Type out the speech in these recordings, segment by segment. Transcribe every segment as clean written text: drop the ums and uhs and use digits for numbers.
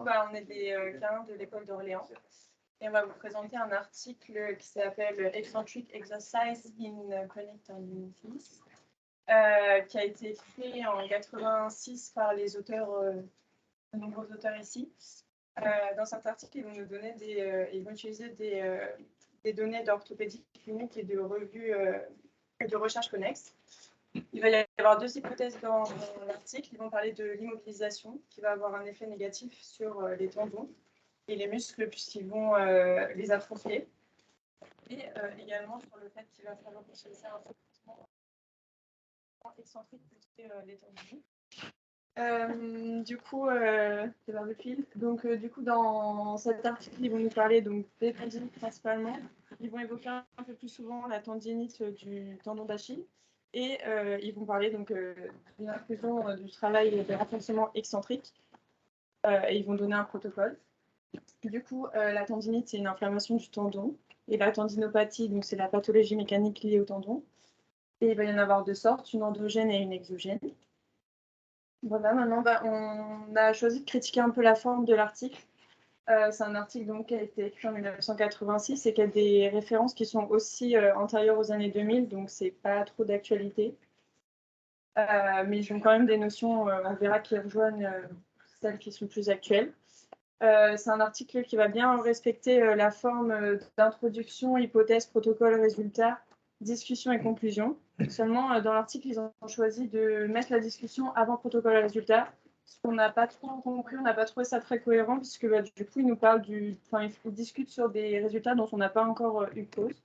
on est des canins de l'école d'Orléans et on va vous présenter un article qui s'appelle Eccentric Exercise in Chronic Tendinitis, qui a été fait en 86 par les auteurs, de nombreux auteurs ici. Dans cet article, ils vont nous donner ils vont utiliser des données d'orthopédie clinique et de revues et de recherche connexes. Il va y avoir deux hypothèses dans l'article. Ils vont parler de l'immobilisation, qui va avoir un effet négatif sur les tendons et les muscles, puisqu'ils vont les atrophier. Et également sur le fait qu'il va falloir utiliser un traitement excentrique pour les tendons. C'est vers le fil. Donc, du coup, dans cet article, ils vont nous parler donc, des tendinites principalement. Ils vont évoquer un peu plus souvent la tendinite du tendon d'Achille. Et ils vont parler donc d'une inclusion du travail de renforcement excentrique. Et ils vont donner un protocole. Du coup, la tendinite, c'est une inflammation du tendon. Et la tendinopathie, donc c'est la pathologie mécanique liée au tendon. Et il va y en avoir deux sortes, une endogène et une exogène. Voilà, maintenant, on a choisi de critiquer un peu la forme de l'article. C'est un article donc, qui a été écrit en 1986 et qui a des références qui sont aussi antérieures aux années 2000, donc c'est pas trop d'actualité. Mais ils ont quand même des notions, on verra, qui rejoignent celles qui sont plus actuelles. C'est un article qui va bien respecter la forme d'introduction, hypothèse, protocole, résultat, discussion et conclusion. Seulement, dans l'article, ils ont choisi de mettre la discussion avant protocole et résultat. Ce qu'on n'a pas trop compris, on n'a pas trouvé ça très cohérent, puisque du coup, ils nous parlent ils discutent sur des résultats dont on n'a pas encore eu cause.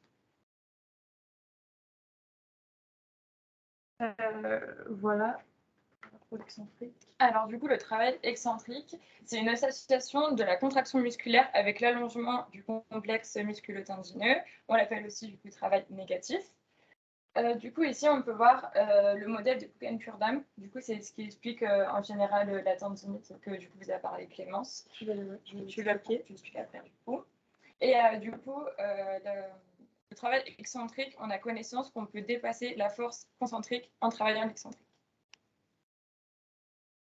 Voilà. Alors du coup, le travail excentrique, c'est une association de la contraction musculaire avec l'allongement du complexe musculo-tendineux. On l'appelle aussi du coup travail négatif. Du coup, ici, on peut voir le modèle de Cook-Purdam. Du coup, c'est ce qui explique en général la tendinite que du coup vous a parlé Clémence. Je l'explique après du coup. Et du coup, le travail excentrique, on a connaissance qu'on peut dépasser la force concentrique en travaillant l'excentrique.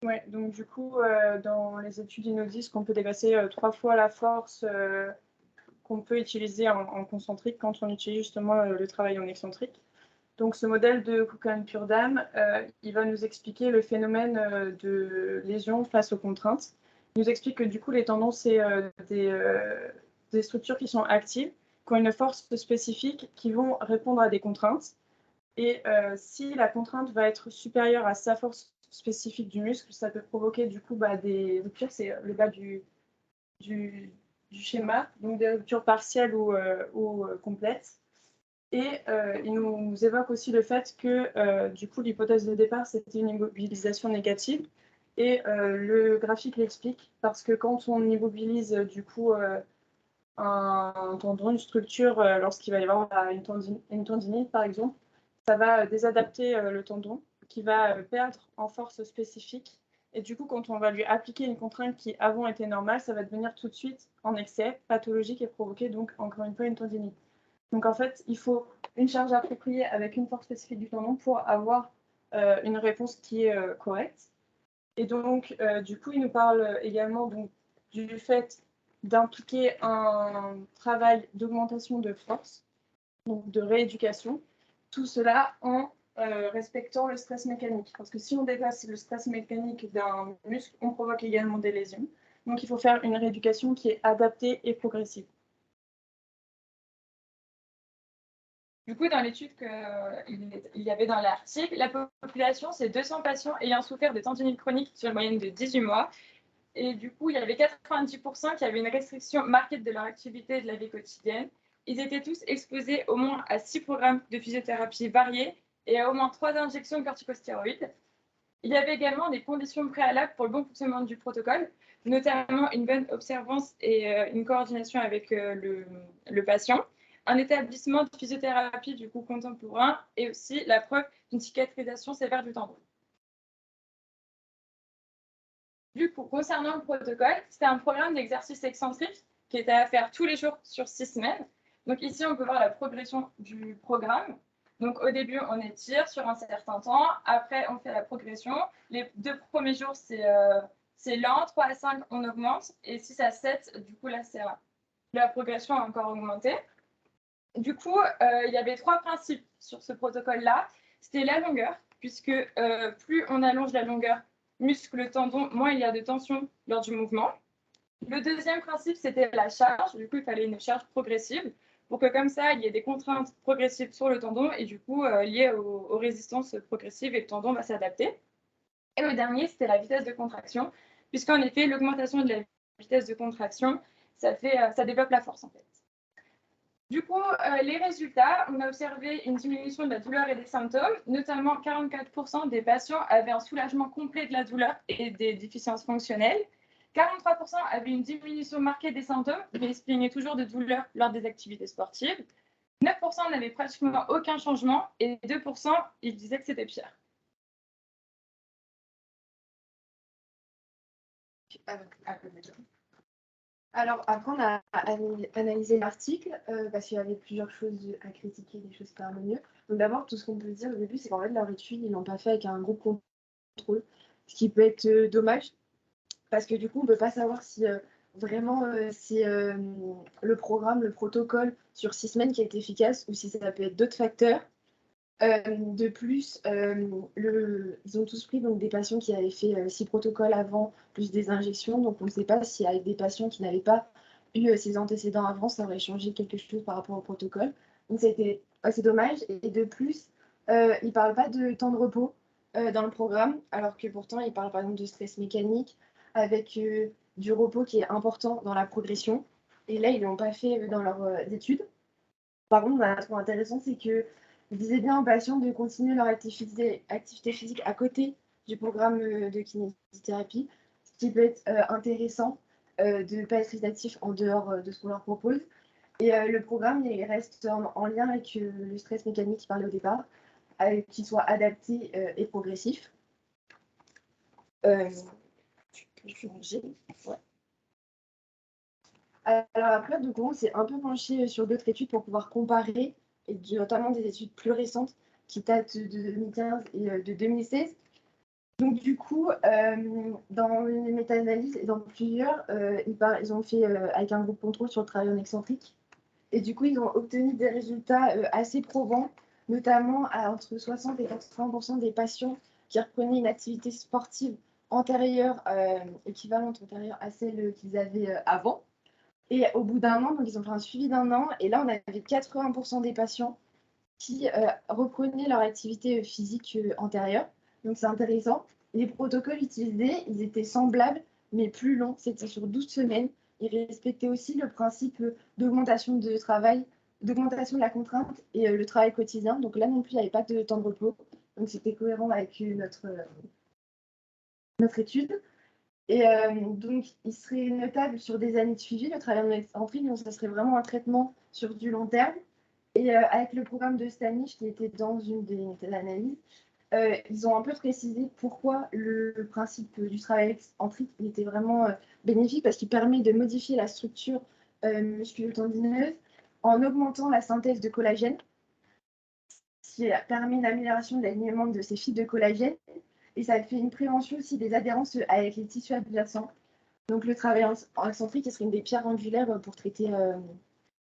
Ouais, donc du coup, dans les études, ils nous disent qu'on peut dépasser 3 fois la force qu'on peut utiliser en concentrique quand on utilise justement le travail en excentrique. Donc ce modèle de Cook-Purdam, il va nous expliquer le phénomène de lésion face aux contraintes. Il nous explique que du coup, les tendons, c'est des structures qui sont actives, qui ont une force spécifique, qui vont répondre à des contraintes. Et si la contrainte va être supérieure à sa force spécifique du muscle, ça peut provoquer du coup des ruptures, c'est le bas du schéma, donc des ruptures partielles ou complètes. Et il nous évoque aussi le fait que du coup l'hypothèse de départ c'était une immobilisation négative. Et le graphique l'explique parce que quand on immobilise du coup un tendon, une structure, lorsqu'il va y avoir une tendinite par exemple, ça va désadapter le tendon qui va perdre en force spécifique. Et du coup, quand on va lui appliquer une contrainte qui avant était normale, ça va devenir tout de suite en excès, pathologique et provoquer donc encore une fois une tendinite. Donc en fait, il faut une charge appropriée avec une force spécifique du tendon pour avoir une réponse qui est correcte. Et donc, du coup, il nous parle également donc, du fait d'impliquer un travail d'augmentation de force, donc de rééducation, tout cela en respectant le stress mécanique. Parce que si on dépasse le stress mécanique d'un muscle, on provoque également des lésions. Donc il faut faire une rééducation qui est adaptée et progressive. Du coup, dans l'étude qu'il y avait dans l'article, la population, c'est 200 patients ayant souffert de tendinite chronique sur une moyenne de 18 mois. Et du coup, il y avait 90% qui avaient une restriction marquée de leur activité et de la vie quotidienne. Ils étaient tous exposés au moins à 6 programmes de physiothérapie variés et à au moins 3 injections de corticostéroïdes. Il y avait également des conditions préalables pour le bon fonctionnement du protocole, notamment une bonne observance et une coordination avec le patient, un établissement de physiothérapie du coup contemporain et aussi la preuve d'une cicatrisation sévère du tendon. Du coup, concernant le protocole, c'était un programme d'exercice excentrique qui était à faire tous les jours sur 6 semaines. Donc ici, on peut voir la progression du programme. Donc au début, on étire sur un certain temps. Après, on fait la progression. Les 2 premiers jours, c'est c'est lent, 3 à 5, on augmente, et 6 à 7, du coup, là, c'est la progression a encore augmenté. Du coup, il y avait 3 principes sur ce protocole-là. C'était la longueur, puisque plus on allonge la longueur muscle, tendon, moins il y a de tension lors du mouvement. Le deuxième principe, c'était la charge. Du coup, il fallait une charge progressive pour que comme ça, il y ait des contraintes progressives sur le tendon et du coup, liées aux résistances progressives et le tendon va s'adapter. Et le dernier, c'était la vitesse de contraction, puisqu'en effet, l'augmentation de la vitesse de contraction, ça développe la force en fait. Du coup, les résultats, on a observé une diminution de la douleur et des symptômes, notamment 44% des patients avaient un soulagement complet de la douleur et des déficiences fonctionnelles. 43% avaient une diminution marquée des symptômes, mais se plaignaient toujours de douleur lors des activités sportives. 9% n'avaient pratiquement aucun changement et 2% ils disaient que c'était pire. Alors, après, on a analysé l'article parce qu'il y avait plusieurs choses à critiquer, des choses pas mieux. Donc, d'abord, tout ce qu'on peut dire au début, c'est qu'en fait, leur étude, ils l'ont pas fait avec un groupe contrôle, ce qui peut être dommage parce que du coup, on ne peut pas savoir si vraiment c'est le programme, le protocole sur 6 semaines qui est efficace ou si ça peut être d'autres facteurs. De plus, ils ont tous pris donc, des patients qui avaient fait 6 protocoles avant, plus des injections. Donc, on ne sait pas si avec des patients qui n'avaient pas eu ces antécédents avant, ça aurait changé quelque chose par rapport au protocole. Donc, c'était assez dommage. Et de plus, ils ne parlent pas de temps de repos dans le programme, alors que pourtant, ils parlent par exemple de stress mécanique, avec du repos qui est important dans la progression. Et là, ils ne l'ont pas fait dans leurs études. Par contre, on a trouvé intéressant, c'est que ils disaient bien aux patients de continuer leur activité physique à côté du programme de kinésithérapie, ce qui peut être intéressant de ne pas être réactif en dehors de ce qu'on leur propose. Et le programme, il reste en lien avec le stress mécanique qui parlait au départ, qu'il soit adapté et progressif. Tu peux changer. Ouais. Alors après, du coup, on s'est un peu penché sur d'autres études pour pouvoir comparer, et notamment des études plus récentes qui datent de 2015 et de 2016. Donc du coup, dans les méta-analyses et dans plusieurs, ils ont fait avec un groupe contrôle sur le travail en excentrique. Et du coup, ils ont obtenu des résultats assez probants, notamment à entre 60 et 80% des patients qui reprenaient une activité sportive antérieure, équivalente antérieure à celle qu'ils avaient avant. Et au bout d'un an, donc ils ont fait un suivi d'un an, et là on avait 80% des patients qui reprenaient leur activité physique antérieure. Donc c'est intéressant. Les protocoles utilisés, ils étaient semblables, mais plus longs. C'était sur 12 semaines. Ils respectaient aussi le principe d'augmentation de travail, d'augmentation de la contrainte et le travail quotidien. Donc là non plus, il n'y avait pas de temps de repos. Donc c'était cohérent avec notre étude. Et donc, il serait notable sur des années de suivi, le travail en excentrique, donc ça serait vraiment un traitement sur du long terme. Et avec le programme de Stanish, qui était dans une des analyses, ils ont un peu précisé pourquoi le principe du travail excentrique était vraiment bénéfique, parce qu'il permet de modifier la structure musculo-tendineuse en augmentant la synthèse de collagène, ce qui permet l'amélioration de l'alignement de ces fibres de collagène. Et ça fait une prévention aussi des adhérences avec les tissus adjacents. Donc le travail en excentrique serait une des pierres angulaires pour traiter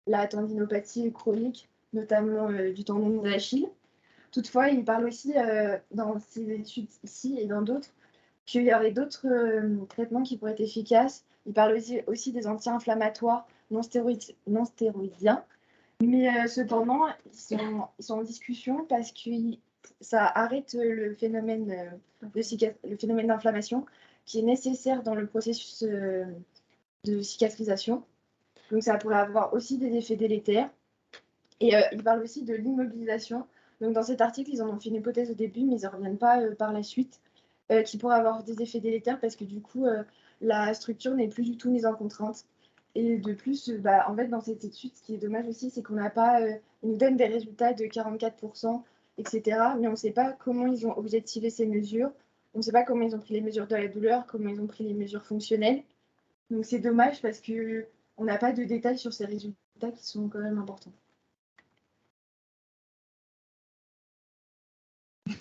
la tendinopathie chronique, notamment du tendon d'Achille. Toutefois, il parle aussi dans ces études ici et dans d'autres qu'il y aurait d'autres traitements qui pourraient être efficaces. Il parle aussi des anti-inflammatoires non stéroïdiens. Mais cependant, ils sont en discussion parce que ça arrête le phénomène d'inflammation qui est nécessaire dans le processus de cicatrisation. Donc ça pourrait avoir aussi des effets délétères. Et il parle aussi de l'immobilisation. Donc dans cet article, ils en ont fait une hypothèse au début, mais ils ne reviennent pas par la suite, qui pourrait avoir des effets délétères parce que du coup, la structure n'est plus du tout mise en contrainte. Et de plus, en fait, dans cette étude, ce qui est dommage aussi, c'est qu'on n'a pas, ils nous donnent des résultats de 44%, etc. Mais on ne sait pas comment ils ont objectivé ces mesures. On ne sait pas comment ils ont pris les mesures de la douleur, comment ils ont pris les mesures fonctionnelles. Donc c'est dommage parce qu'on n'a pas de détails sur ces résultats qui sont quand même importants.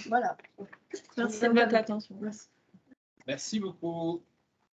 Voilà. Merci de votre attention. Merci. Merci beaucoup.